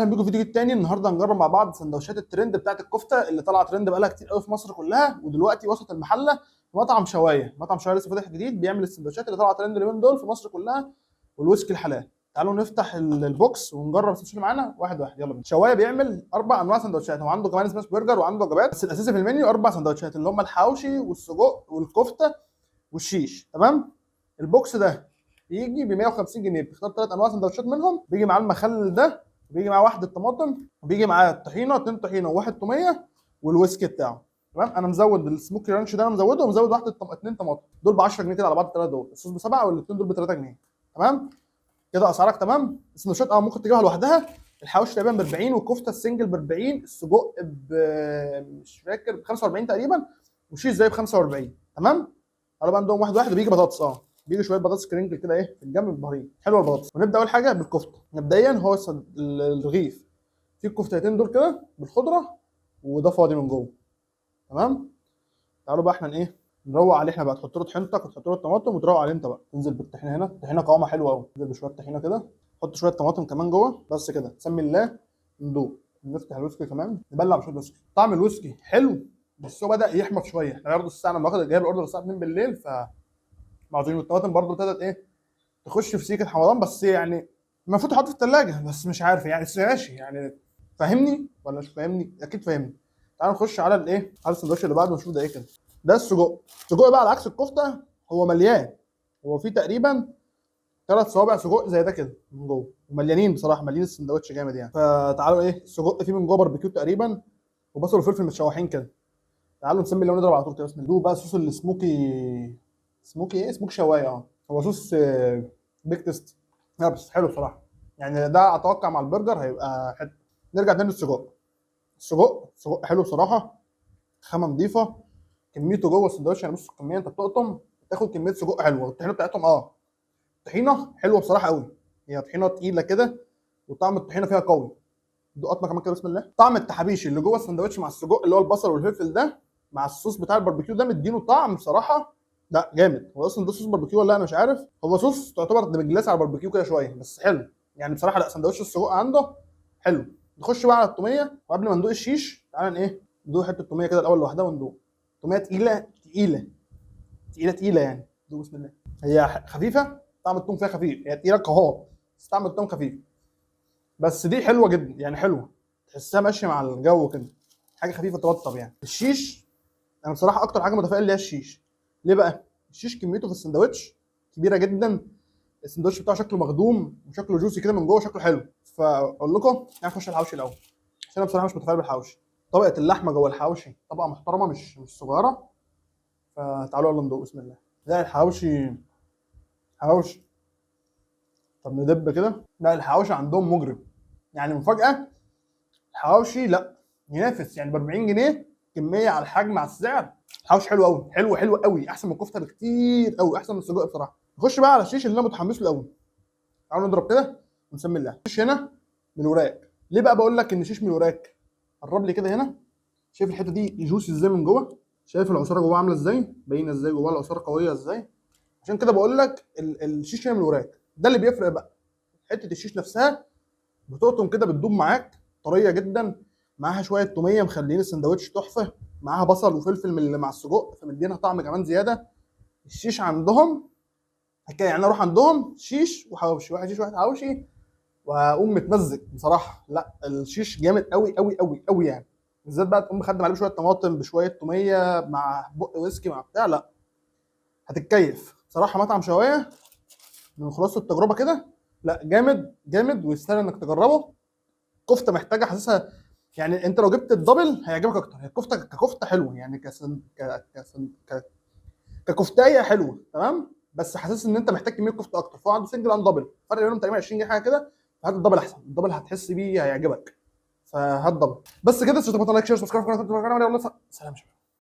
اهلا بيكم في فيديو تاني. النهارده هنجرب مع بعض سندوتشات الترند بتاعت الكفته اللي طالعه ترند بقالها كتير قوي في مصر كلها، ودلوقتي وسط المحله في مطعم شوايه. مطعم شوايه لسه فاتح جديد بيعمل السندوتشات اللي طالعه ترند اليومين دول في مصر كلها، والويسكي الحلال. تعالوا نفتح البوكس ونجرب السندوتشات اللي معانا واحد واحد. يلا بينا. شوايه بيعمل 4 انواع سندوتشات، هو عنده كمان سماش برجر وعنده وجبات، بس الاساسي في المنيو 4 سندوتشات اللي هم الحواوشي والسجق والكفته والشيش. تمام. البوكس ده بيجي ب 150 جنيه، بتختار 3 انواع سندوتشات منهم. بيجي معاه المخلل ده، بيجي معاه واحده طماطم، وبيجي معاه الطحينه 2 طحينه وواحد توميه والويسكي بتاعه. تمام. انا مزود السموكي رانش ده، انا مزوده ومزود واحده 2 طماطم. دول ب 10 جنيه كده على بعض، الثلاثه دول. الصوص ب7 والاثنين دول ب 3 جنيه. تمام كده اسعارك تمام. السندوتشات ممكن تجيبها لوحدها. الحواوشي تقريبا ب 40، والكفته السنجل ب 40، السجق مش فاكر ب 45 تقريبا، والشيش زي ب 45. تمام. قالوا بقى عندهم واحد واحد، وبيجي بطاطس. بيجي شويه بطاطس كرينكل كده ايه في الجنب الظهرين. حلوه البطاطس. ونبدا اول حاجه بالكفته. مبدئيا هو الرغيف فيه الكفتتين دول كده بالخضره، وده فاضي من جوه. تمام. تعالوا بقى احنا ايه نروق عليه. احنا بقى تحط له طحينتك وتحط له الطماطم وتروق عليه انت بقى. تنزل بالطحينه هنا، الطحينه قوامها حلو قوي. تنزل بشويه طحينه كده، حط شويه طماطم كمان جوه، بس كده. سمي الله. ندوق. نفتح الويسكي كمان، نبلع بشويه ويسكي. طعم الويسكي حلو، بس هو بدا يحمض شويه. احنا برضه الساعه لما واخد جايب الاوردر الساعه 2 بالليل، معجون الطماطم برضه ابتدت ايه تخش في سيكه حمضان، بس يعني المفروض تحط في الثلاجه، بس مش عارف يعني. بس ماشي يعني. فاهمني ولا مش فاهمني؟ اكيد فاهمني. تعال نخش على الايه، على السندوتش اللي بعده ونشوف ده ايه كده. ده السجق. السجق بقى على عكس الكفته هو مليان. هو فيه تقريبا 3 صوابع سجق زي ده كده من جوه، ومليانين بصراحه، مليان السندوتش جامد يعني. فتعالوا ايه، السجق فيه من جوه باربيكيو تقريبا، وبصل وفلفل متشوحين كده. تعالوا نسمي اللي ونضرب على طول كده. بسم الله. دوق بقى صوص السموكي. سموكي ايه؟ سموكي شوايه. هو صوص بيك تيست. لا بس حلو بصراحه يعني. ده اتوقع مع البرجر هيبقى حلو. نرجع تاني للسجق. السجق حلو بصراحه. خامه نظيفه. كميته جوه السندوتش يعني. بص الكميه، انت بتقطم تاخد كميه سجق حلوه. الطحينه بتاعتهم طحينه حلوه بصراحه قوي. هي طحينه تقيله كده، وطعم الطحينه فيها قوي. دوق قطمه كمان كده. بسم الله. طعم التحابيش اللي جوه السندوتش مع السجق، اللي هو البصل والفلفل ده، مع الصوص بتاع الباربيكيو ده، مدينه طعم بصراحه. لا جامد. هو اصلا ده صوص باربيكيو ولا لا انا مش عارف. هو صوص تعتبر دمجلاس على الباربيكيو كده شويه، بس حلو يعني بصراحه. لا سندوتش السجق عنده حلو. نخش بقى على التوميه. وقبل ما ندوق الشيش تعالى ايه ندوق حته التوميه كده الاول لوحدها وندوق. توميه تقيله تقيله تقيله تقيله يعني. دوق بسم الله. هي خفيفه، طعم التوم فيها خفيف. هي تقيله كهو، بس طعم التوم خفيف. بس دي حلوه جدا يعني، حلوه. تحسها ماشيه مع الجو كده، حاجه خفيفه ترطب يعني. الشيش انا بصراحه اكتر حاجه متفائل ليها الشيش. ليه بقى؟ الشيش كميته في السندوتش كبيره جدا. السندوتش بتاعه شكله مخدوم وشكله جوسي كده من جوه، شكله حلو. فاقول لكم يعني نخش الحوشي الاول، عشان انا بصراحه مش متفائل بالحوشي. طبقه اللحمه جوه الحوشي طبقه محترمه، مش صغيره. فتعالوا يلا ندوق. بسم الله. لا الحوشي حوشي. طب ندب كده. لا الحوشي عندهم مجرم يعني. مفاجاه، الحواوشي لا ينافس يعني ب 40 جنيه كميه على الحجم على السعر. الحواوشي حلو قوي، حلو حلو قوي، احسن من الكفته بكتير قوي، احسن من السجق بصراحه. نخش بقى على الشيش اللي انا متحمس له قوي. تعالوا نضرب كده ونسمي الله. الشيش هنا من الوراك. ليه بقى بقول لك ان الشيش من الوراك؟ قرب لي كده هنا. شايف الحته دي جوسي ازاي من جوه؟ شايف العصاره جوه عامله ازاي؟ باينه ازاي جوه العصاره قويه ازاي؟ عشان كده بقول لك الشيش هنا من الوراك. ده اللي بيفرق بقى. حته الشيش نفسها بتقطم كده بتدوب معاك، طريه جدا. معاها شويه توميه مخلين السندوتش تحفه. معاها بصل وفلفل من اللي مع السجق، فمدينها طعم كمان زياده. الشيش عندهم حكايه يعني. اروح عندهم شيش وحواوشي، واحد شيش واحد حواوشي، واقوم متمزج بصراحه. لا الشيش جامد قوي قوي قوي قوي يعني. بالذات بقى تقوم مخدم عليه بشويه طماطم بشويه توميه مع بق ويسكي مع بتاع. لا هتتكيف بصراحه. مطعم شوايه من خلاصه التجربه كده. لا جامد جامد ويستاهل انك تجربه. كفته محتاجه حاسسها يعني. انت لو جبت الدبل هيعجبك اكتر. هي الكفته ككفته حلوه يعني، ككفتايه حلوه تمام. بس حاسس ان انت محتاج كميه كفته اكتر. فهو عنده سنجل عن دبل، فرق بينهم تقريبا 20 جنيه حاجه كده. فهات الدبل احسن. الدبل هتحس بيه هيعجبك، فهات دبل. بس كده. تظبط لايك شير سبسكرايب في قناه. سلام.